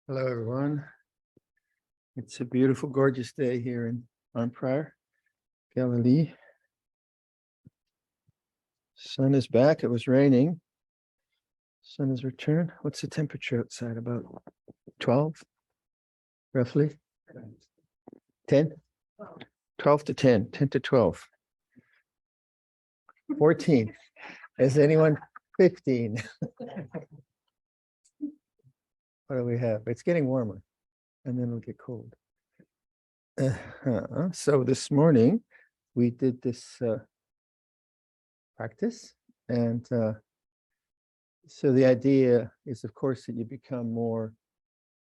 Hello, everyone. It's a beautiful, gorgeous day here on Prior, Galilee. Sun is back. It was raining. Sun has returned. What's the temperature outside? About 12, roughly? 10? 12 to 10, 10 to 12. 14. Is anyone 15? What do we have? It's getting warmer, and then it'll get cold. So this morning, we did this practice, and so the idea is, of course, that you become more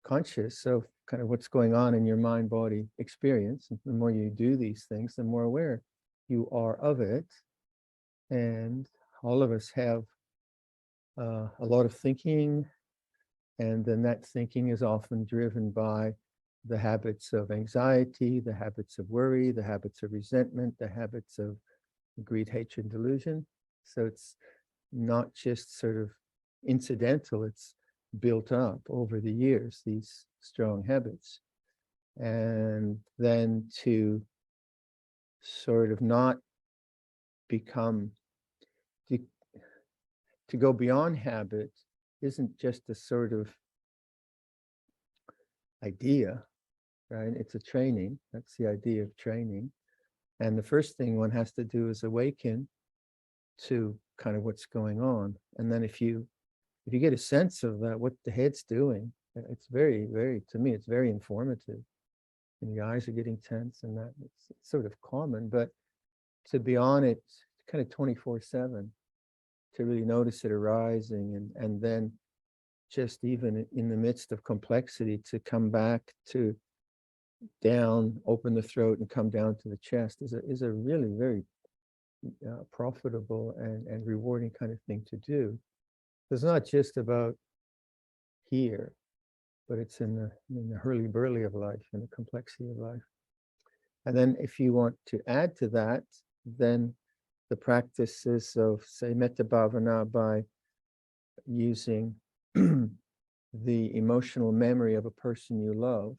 conscious of kind of what's going on in your mind-body experience. And the more you do these things, the more aware you are of it. And all of us have a lot of thinking, and then that thinking is often driven by the habits of anxiety, the habits of worry, the habits of resentment, the habits of greed, hatred, delusion. So it's not just sort of incidental, it's built up over the years, these strong habits. And then to sort of not become, to go beyond habit isn't just a sort of idea, right? It's a training. That's the idea of training. And the first thing one has to do is awaken to kind of what's going on. And then if you get a sense of that, what the head's doing, it's very, very, to me, it's very informative. And the eyes are getting tense, and that it's sort of common, but to be on it kind of 24/7, to really notice it arising, and then just even in the midst of complexity, to come back to down, open the throat, and come down to the chest is a really very profitable and rewarding kind of thing to do. It's not just about here, but it's in the hurly-burly of life and the complexity of life. And then if you want to add to that, then the practices of, say, metta bhavana, by using the emotional memory of a person you love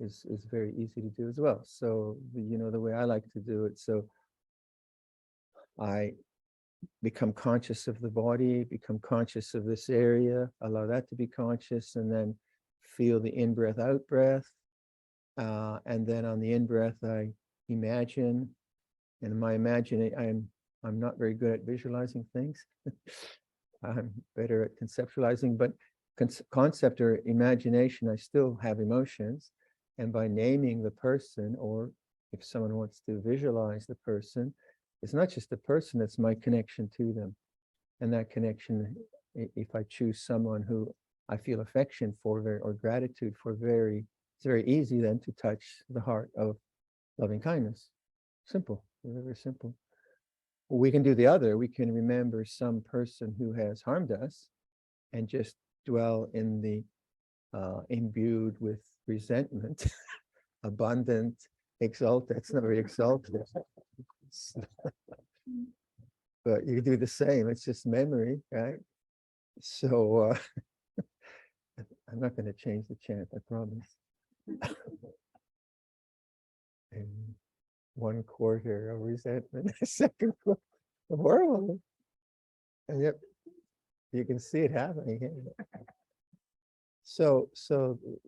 is very easy to do as well. So the way I like to do it, so I become conscious of the body, become conscious of this area, allow that to be conscious, and then feel the in-breath, out-breath. And then on the in-breath, I imagine, and in my imagining, I'm not very good at visualizing things. I'm better at conceptualizing, but concept or imagination, I still have emotions. And by naming the person, or if someone wants to visualize the person, it's not just the person, it's my connection to them. And that connection, if I choose someone who I feel affection for or gratitude for, it's very easy then to touch the heart of loving kindness. Simple, very, very simple. We can do the other. We can remember some person who has harmed us and just dwell in the imbued with resentment, abundant, exalted. It's not very exalted. But you do the same. It's just memory, right? So I'm not going to change the chant, I promise. And 1/4 of resentment, second quarter of horrible. And yet you can see it happening. So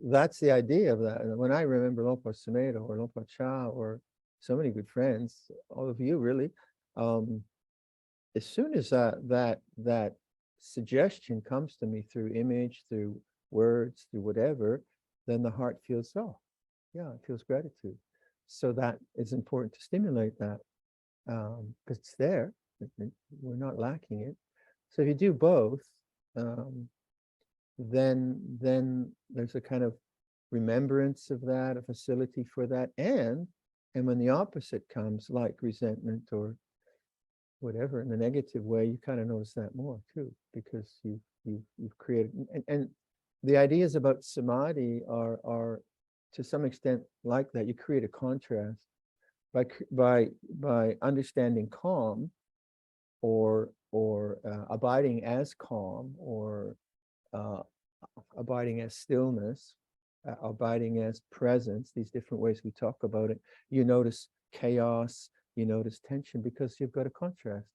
that's the idea of that. And when I remember Lompa Sumedho or Lompa Cha or so many good friends, all of you really, as soon as that suggestion comes to me through image, through words, through whatever, then the heart feels, oh, yeah, it feels gratitude. So that is important to stimulate that, because it's there. We're not lacking it. So if you do both, then there's a kind of remembrance of that, a facility for that, and when the opposite comes, like resentment or whatever in the negative way, you kind of notice that more too, because you've created, and the ideas about samadhi are to some extent like that. You create a contrast by understanding calm, or abiding as calm, or abiding as stillness, abiding as presence, these different ways we talk about it, you notice chaos, you notice tension, because you've got a contrast.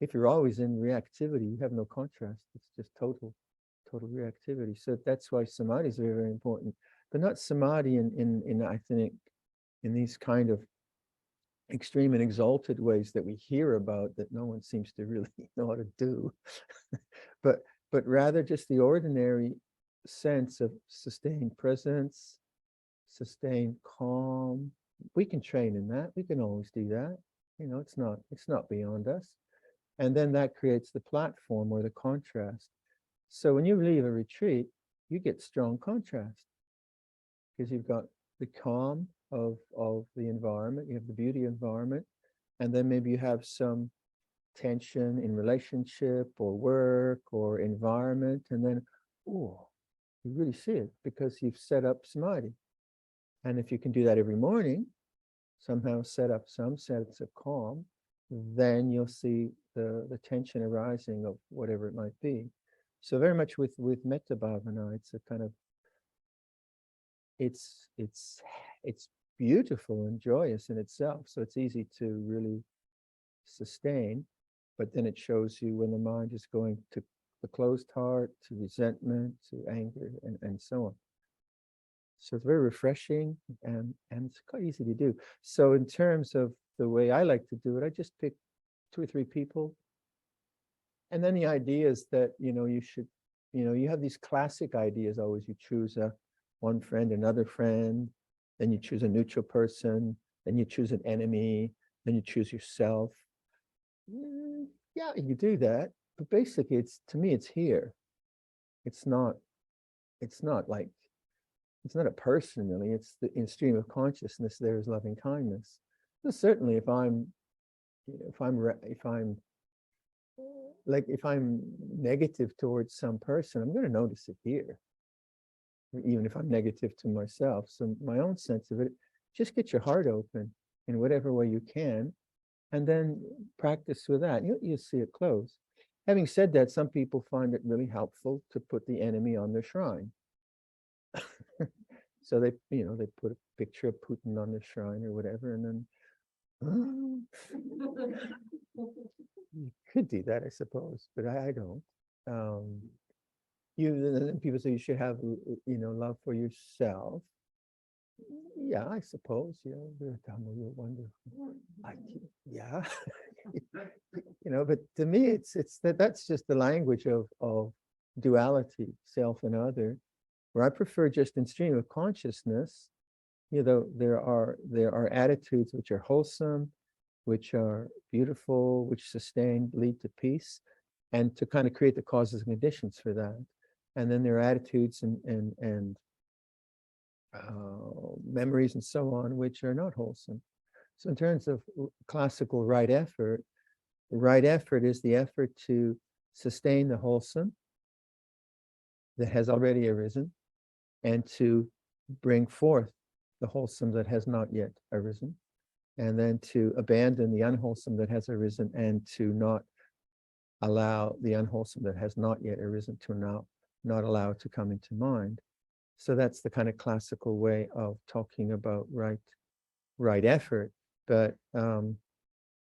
If you're always in reactivity, you have no contrast. It's just total reactivity. So that's why samadhi is very, very important. But not samadhi in I think, in these kind of extreme and exalted ways that we hear about that no one seems to really know how to do. but rather just the ordinary sense of sustained presence, sustained calm. We can train in that. We can always do that. You know, it's not beyond us. And then that creates the platform or the contrast. So when you leave a retreat, you get strong contrast because you've got the calm of the environment, you have the beauty environment, and then maybe you have some tension in relationship or work or environment, and then, oh, you really see it because you've set up samadhi. And if you can do that every morning, somehow set up some sense of calm, then you'll see the tension arising of whatever it might be. So very much with metta bhavana, it's a kind of, it's beautiful and joyous in itself. So it's easy to really sustain, but then it shows you when the mind is going to the closed heart, to resentment, to anger, and so on. So it's very refreshing and it's quite easy to do. So in terms of the way I like to do it, I just pick 2 or 3 people. And then the idea is that, you should, you have these classic ideas always. You choose one friend, another friend, then you choose a neutral person, then you choose an enemy, then you choose yourself. Yeah, you do that. But basically, to me, it's here. It's not a person really. It's in stream of consciousness. There is loving kindness. So certainly, if I'm negative towards some person, I'm going to notice it here, even if I'm negative to myself. So my own sense of it, just get your heart open in whatever way you can, and then practice with that. You'll see it close. Having said that, some people find it really helpful to put the enemy on their shrine. So they put a picture of Putin on their shrine or whatever, and then you could do that, I suppose, but I don't. Then people say you should have love for yourself. Yeah, I suppose. Viradhammo, you're wonderful. Yeah. But to me, it's that's just the language of duality, self and other, where I prefer just in stream of consciousness. There are attitudes which are wholesome, which are beautiful, which sustain, lead to peace, and to kind of create the causes and conditions for that. And then there are attitudes and memories and so on, which are not wholesome. So in terms of classical right effort is the effort to sustain the wholesome that has already arisen, and to bring forth the wholesome that has not yet arisen, and then to abandon the unwholesome that has arisen, and to not allow the unwholesome that has not yet arisen to not allow it to come into mind. So that's the kind of classical way of talking about right effort. But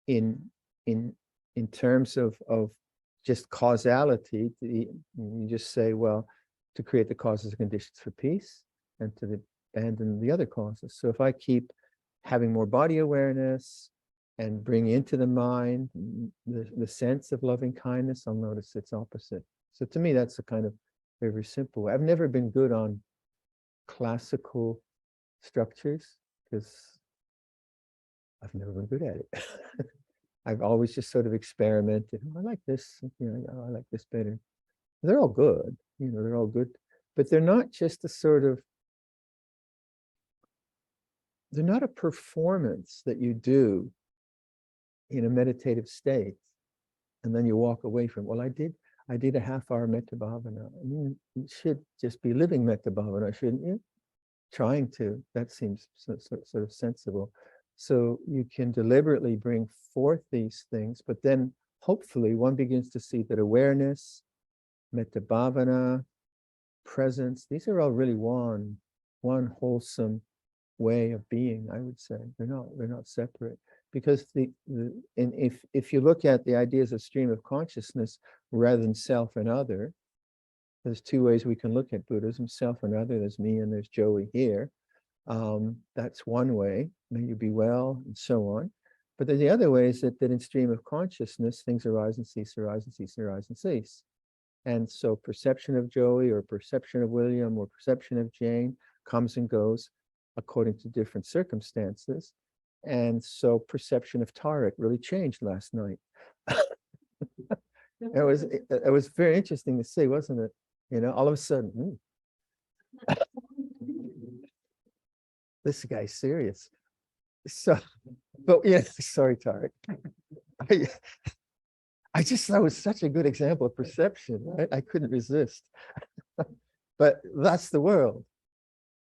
in terms of just causality, you just say, well, to create the causes and conditions for peace, and to abandon the other causes. So if I keep having more body awareness and bring into the mind the sense of loving kindness, I'll notice its opposite. So to me, that's a kind of very, very simple way. I've never been good on classical structures because I've never been good at it. I've always just sort of experimented. I like this, I like this better. They're all good, they're all good, but they're not just they're not a performance that you do in a meditative state and then you walk away from, well, I did a half-hour metta bhavana. You should just be living metta bhavana, shouldn't you? Trying to, that seems sort of sensible. So you can deliberately bring forth these things, but then hopefully one begins to see that awareness, metta bhavana, presence. These are all really one wholesome way of being, I would say. They're not separate. Because and if you look at the ideas of stream of consciousness rather than self and other, there's two ways we can look at Buddhism: self and other. There's me and there's Joey here. That's one way. May you be well, and so on. But then the other way is that in stream of consciousness, things arise and cease, arise and cease, arise and cease. And so perception of Joey or perception of William or perception of Jane comes and goes according to different circumstances. And so perception of Tarek really changed last night. It was very interesting to see, wasn't it? You know, all of a sudden, this guy's serious. So, but yeah, sorry, Tarek. I just thought it was such a good example of perception, right? I couldn't resist. But that's the world,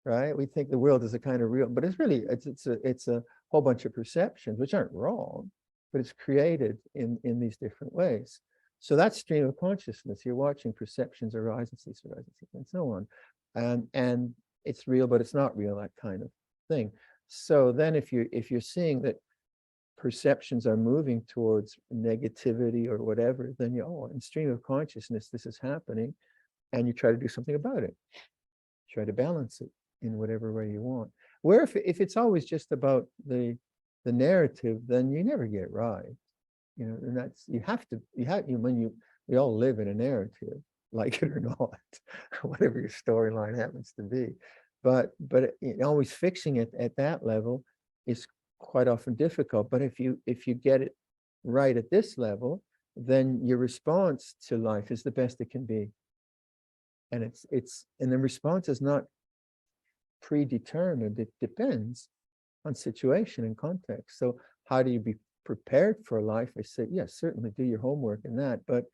right? We think the world is a kind of real, but it's really, it's a whole bunch of perceptions, which aren't wrong, but it's created in these different ways. So that's stream of consciousness. You're watching perceptions arise and cease, and so on. And it's real, but it's not real, that kind of thing. So then if you're seeing that perceptions are moving towards negativity or whatever, then in stream of consciousness, this is happening, and you try to do something about it. Try to balance it in whatever way you want. Where if it's always just about the narrative, then you never get right. You know, and that's we all live in a narrative, like it or not, whatever your storyline happens to be. But always fixing it at that level is quite often difficult. But if you get it right at this level, then your response to life is the best it can be. And and the response is not predetermined. It depends on situation and context. So how do you be prepared for life? I say, yes, certainly do your homework in that, but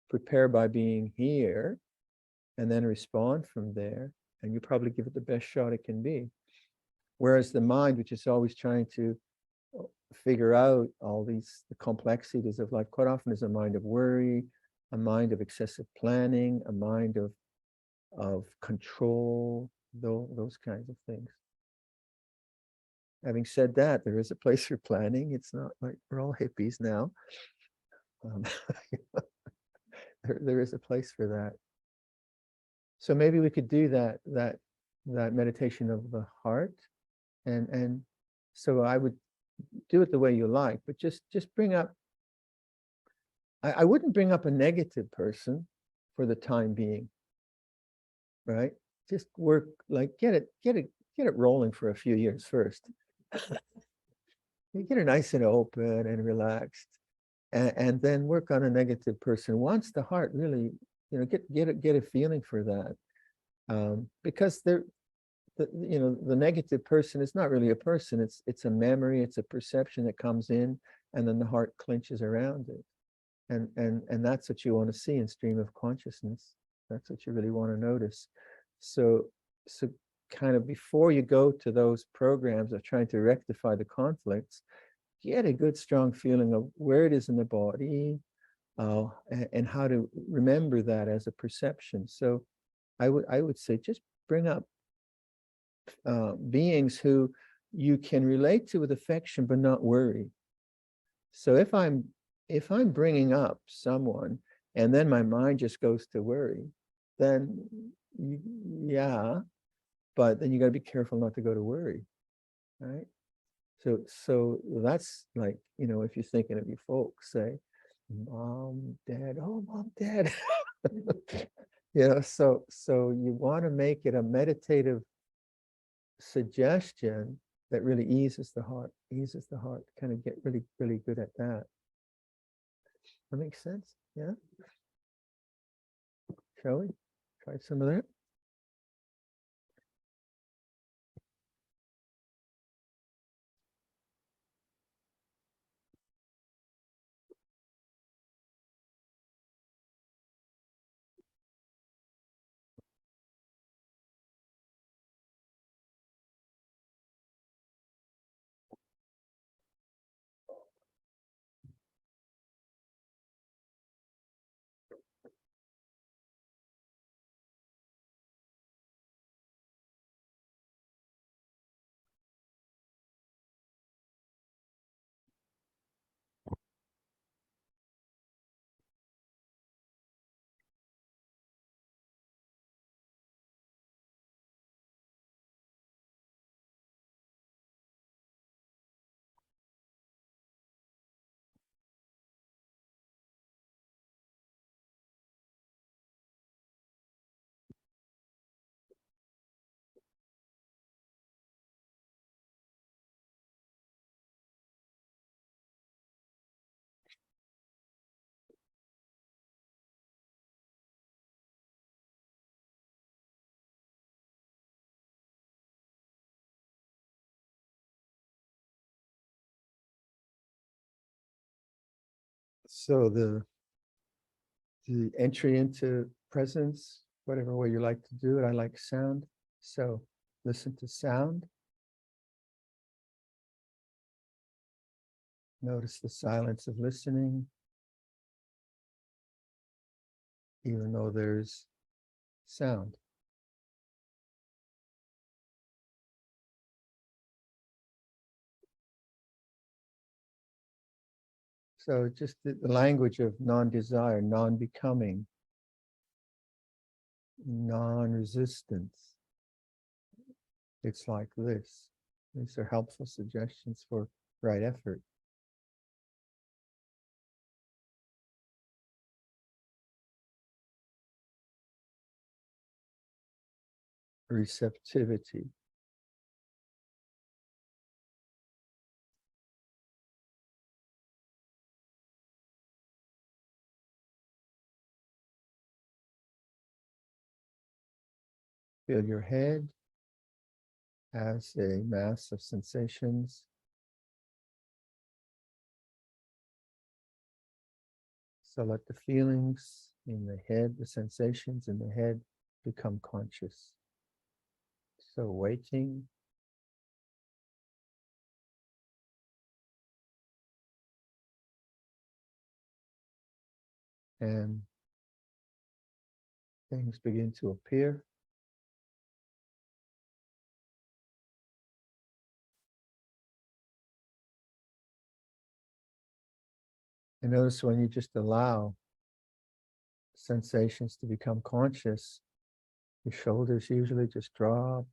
prepare by being here and then respond from there. And you probably give it the best shot it can be. Whereas the mind, which is always trying to figure out all the complexities of life, quite often is a mind of worry, a mind of excessive planning, a mind of control, those kinds of things. Having said that, there is a place for planning. It's not like we're all hippies now. There is a place for that. So maybe we could do that meditation of the heart, and so I would do it the way you like, but just bring up. I wouldn't bring up a negative person for the time being, right? Just work, like get it rolling for a few years first. You get it nice and open and relaxed, and then work on a negative person once the heart really, you know, get a feeling for that, because the negative person is not really a person. It's a memory. It's a perception that comes in, and then the heart clinches around it, and that's what you want to see in stream of consciousness. That's what you really want to notice. So kind of before you go to those programs of trying to rectify the conflicts, get a good strong feeling of where it is in the body, and how to remember that as a perception. So I would say just bring up beings who you can relate to with affection but not worry. So if I'm bringing up someone and then my mind just goes to worry, then yeah, but then you got to be careful not to go to worry, right? So that's like, you know, if you're thinking of your folks, say, mom, dad, oh, mom, dad. You know, so you want to make it a meditative suggestion that really eases the heart, kind of get really, really good at that. That makes sense? Yeah? Shall we try some of that? So the entry into presence, whatever way you like to do it, I like sound. So listen to sound. Notice the silence of listening, even though there's sound. So just the language of non-desire, non-becoming, non-resistance. It's like this. These are helpful suggestions for right effort. Receptivity. Feel your head as a mass of sensations. So let the feelings in the head, the sensations in the head, become conscious. So waiting. And things begin to appear. And notice when you just allow sensations to become conscious, your shoulders usually just drop,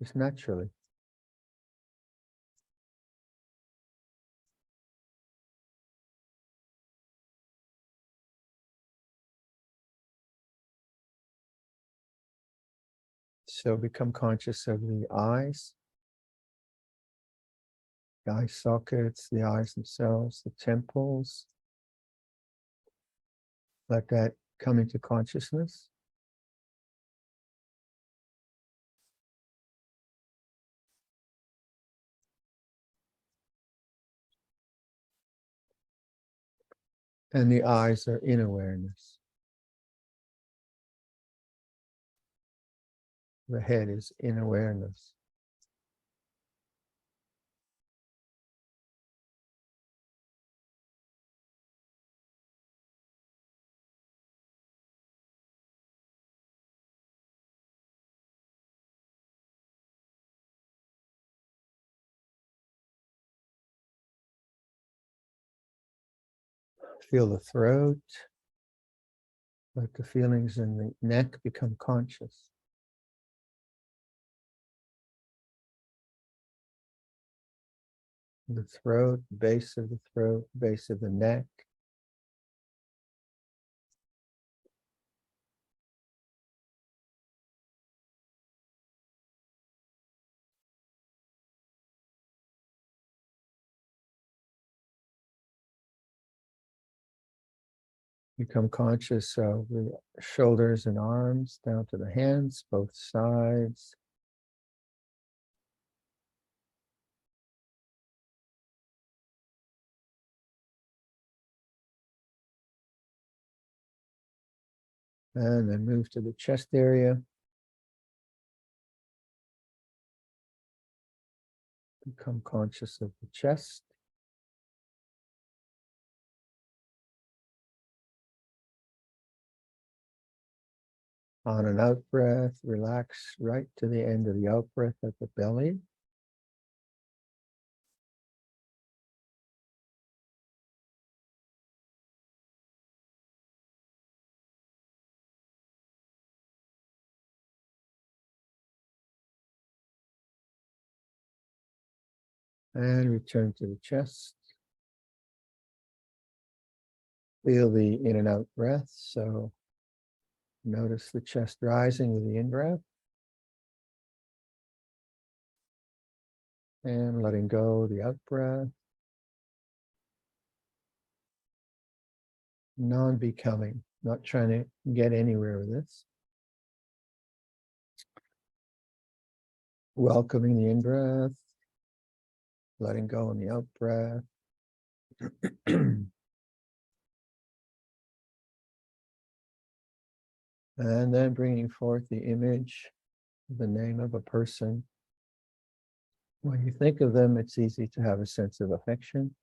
just naturally. So become conscious of the eyes, the eye sockets, the eyes themselves, the temples. Let that come into consciousness. And the eyes are in awareness. The head is in awareness. Feel the throat. Let the feelings in the neck become conscious. The throat, base of the throat, base of the neck. Become conscious of the shoulders and arms down to the hands, both sides. And then move to the chest area. Become conscious of the chest. On an out breath, relax right to the end of the out breath at the belly. And return to the chest. Feel the in and out breath. So notice the chest rising with the in-breath. And letting go the out-breath. Non-becoming, not trying to get anywhere with this. Welcoming the in-breath. Letting go in the out-breath. And then bringing forth the image, the name of a person. When you think of them, it's easy to have a sense of affection.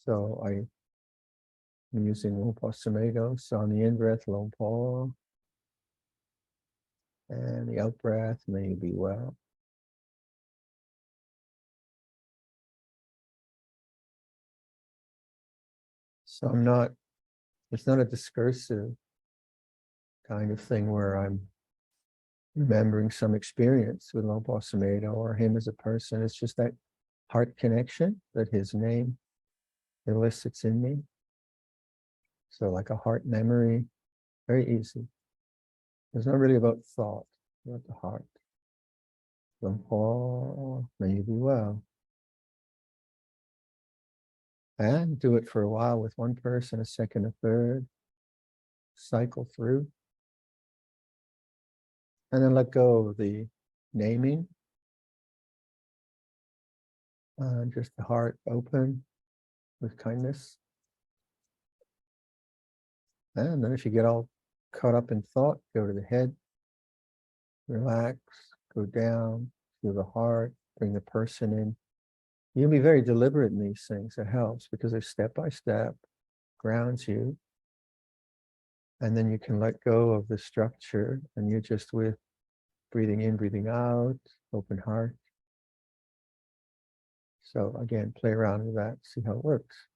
So I'm using Luang Sumedo. So on the in-breath, Luang, and the out-breath, may you be well. So it's not a discursive kind of thing where I'm remembering some experience with Luang Sumedo or him as a person. It's just that heart connection that his name elicits in me. So like a heart memory, very easy. It's not really about thought, it's about the heart. Luang, may you be well. And do it for a while with one person, a second, a third. Cycle through. And then let go of the naming. Just the heart open with kindness. And then if you get all caught up in thought, go to the head. Relax, go down, feel the heart, bring the person in. You'll be very deliberate in these things. It helps because they're step by step, grounds you. And then you can let go of the structure and you're just with breathing in, breathing out, open heart. So again, play around with that, see how it works.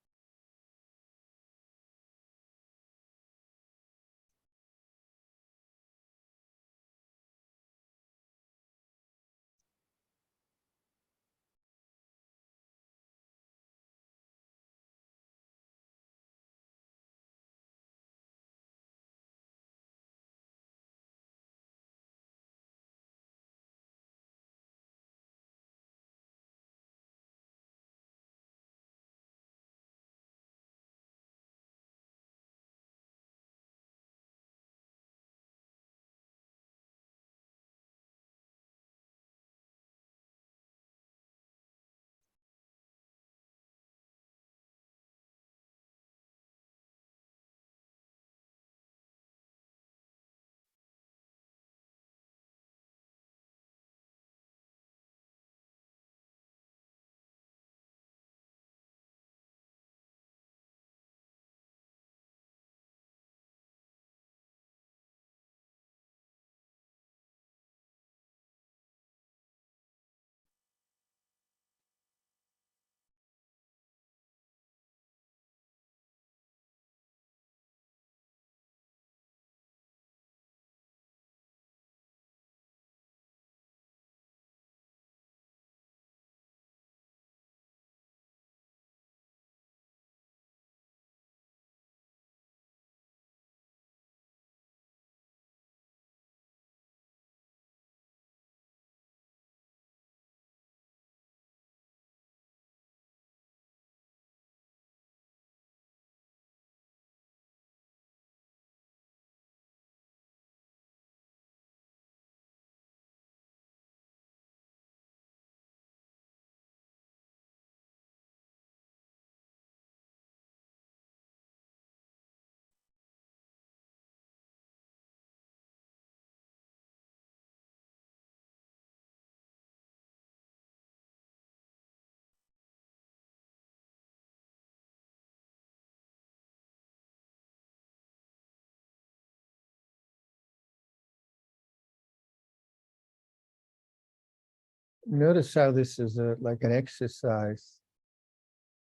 Notice how this is like an exercise,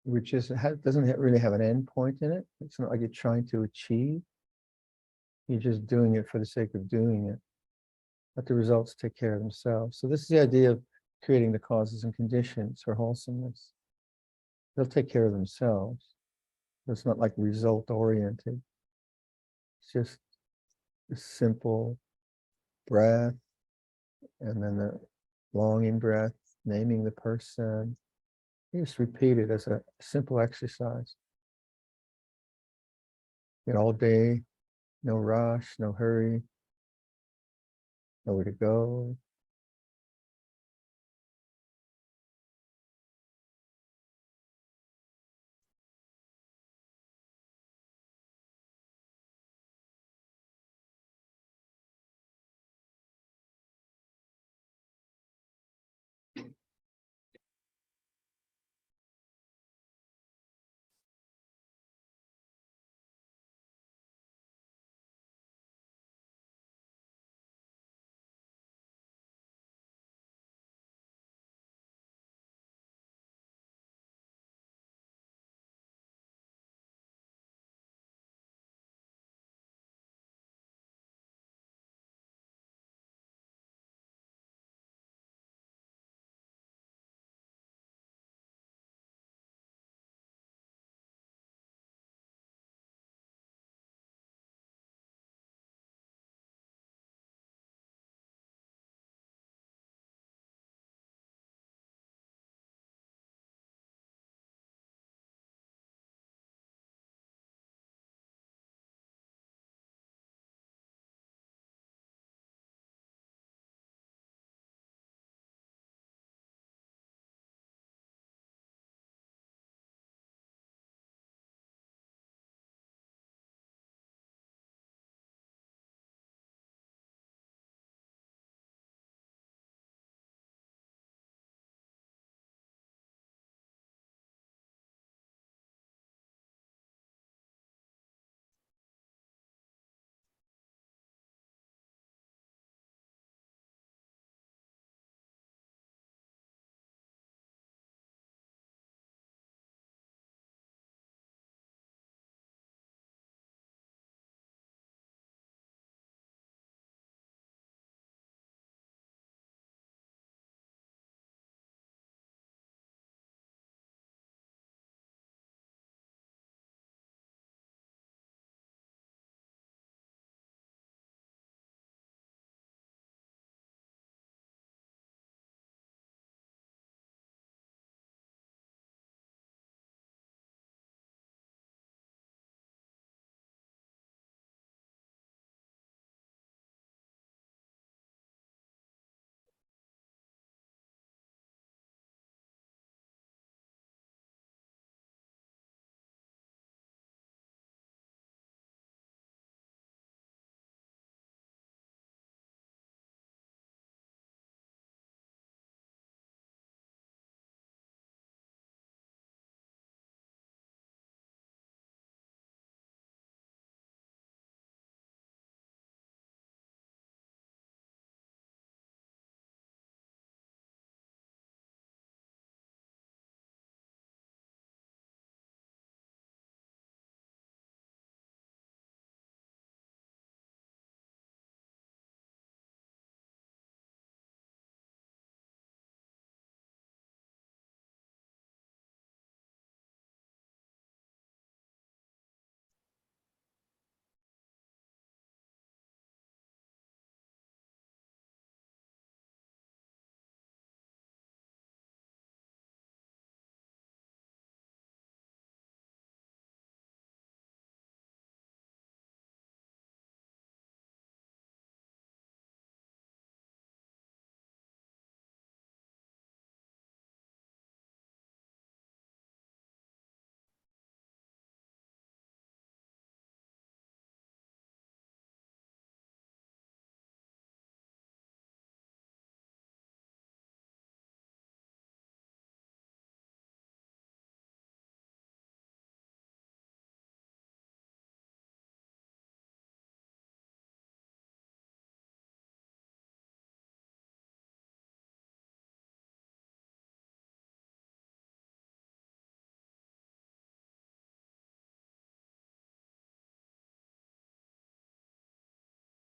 which doesn't really have an end point in it. It's not like you're trying to achieve. You're just doing it for the sake of doing it. Let the results take care of themselves. So this is the idea of creating the causes and conditions for wholesomeness. They'll take care of themselves. It's not like result oriented. It's just a simple breath, and then the long in breath, naming the person. You just repeat it as a simple exercise. All day, no rush, no hurry, nowhere to go.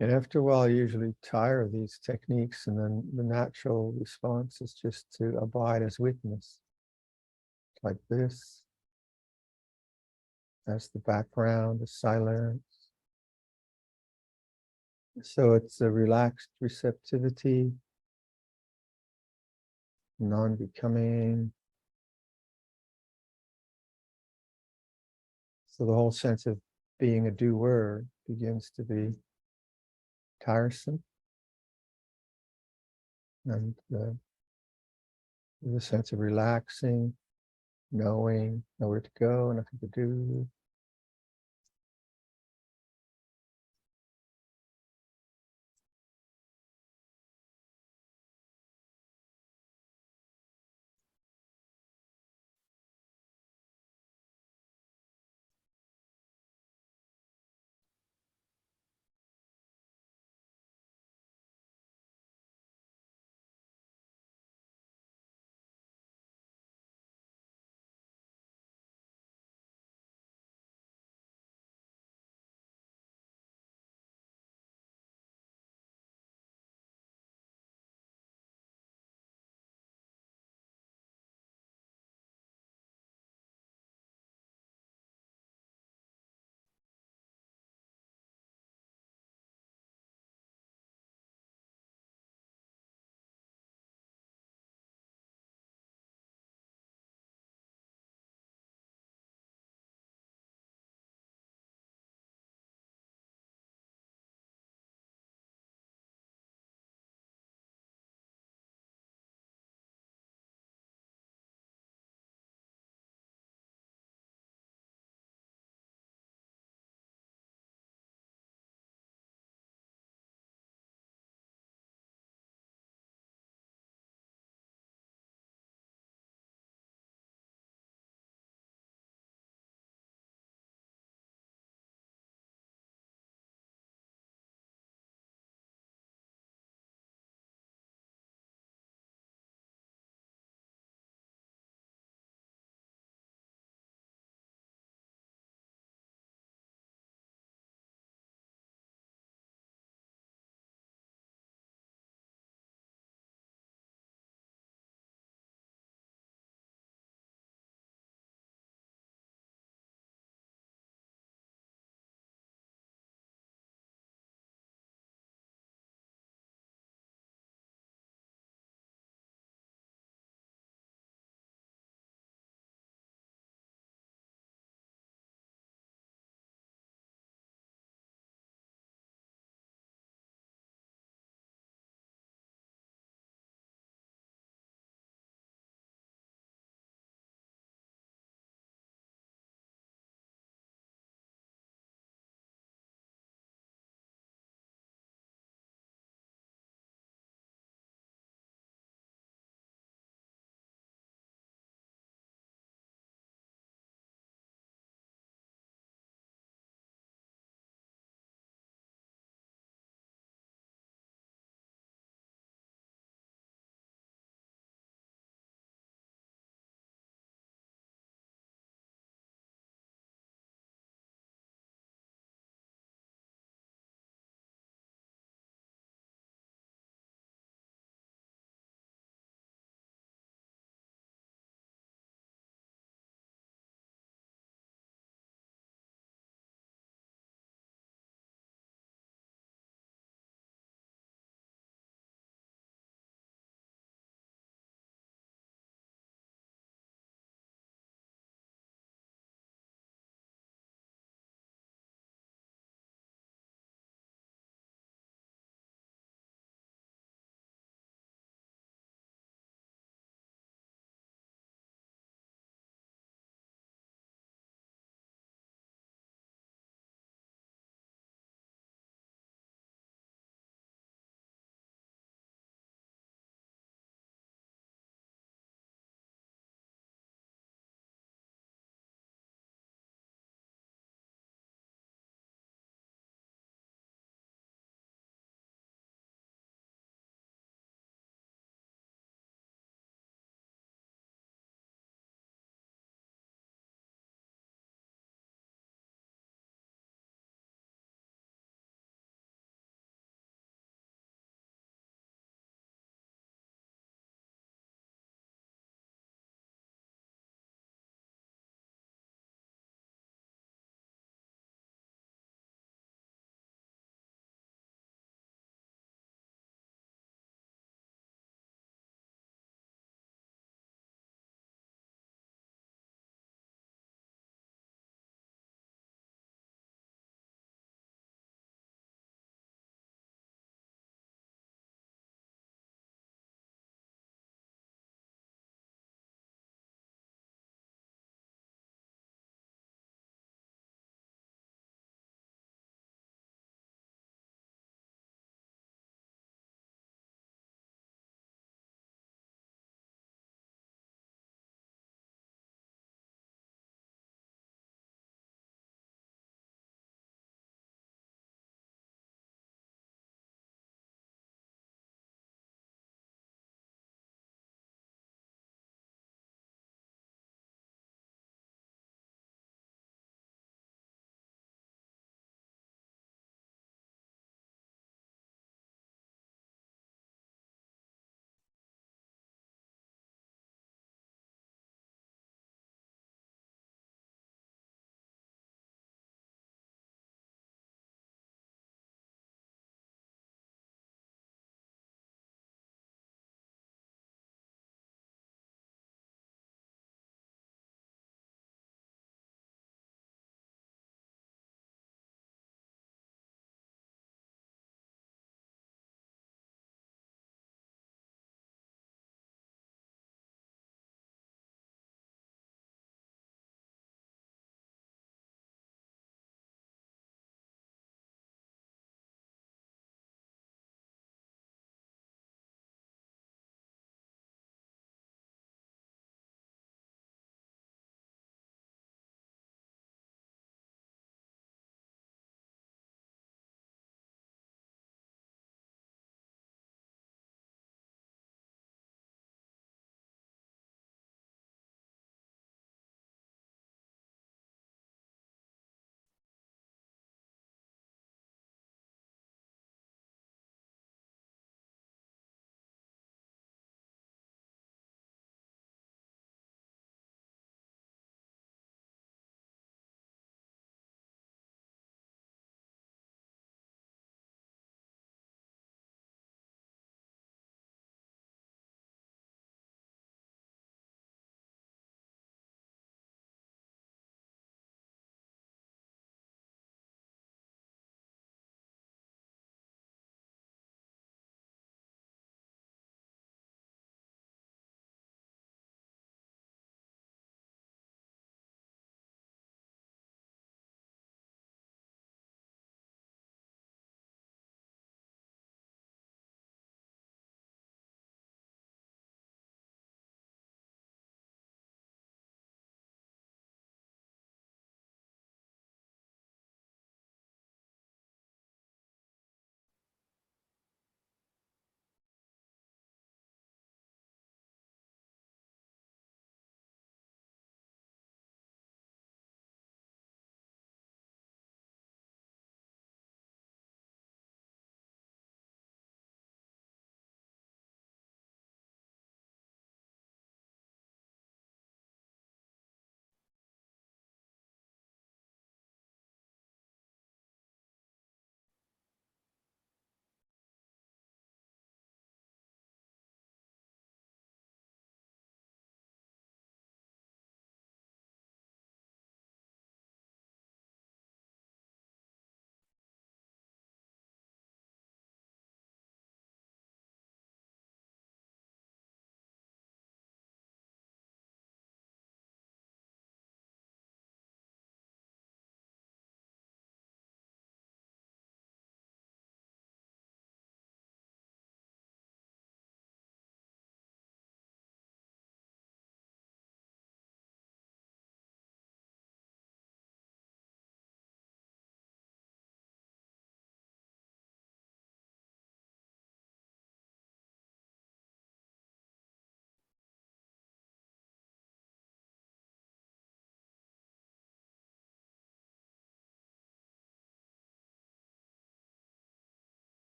And after a while, you usually tire of these techniques, and then the natural response is just to abide as witness, like this. That's the background, the silence. So it's a relaxed receptivity, non-becoming. So the whole sense of being a doer begins to be tiresome. And the sense of relaxing, knowing where to go, nothing to do.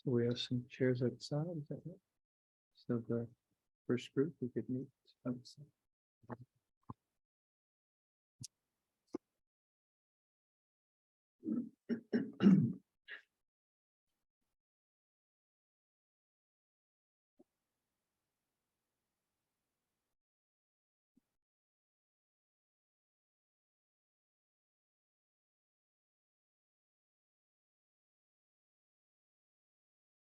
So we have some chairs outside, is that right? So the first group we could meet outside.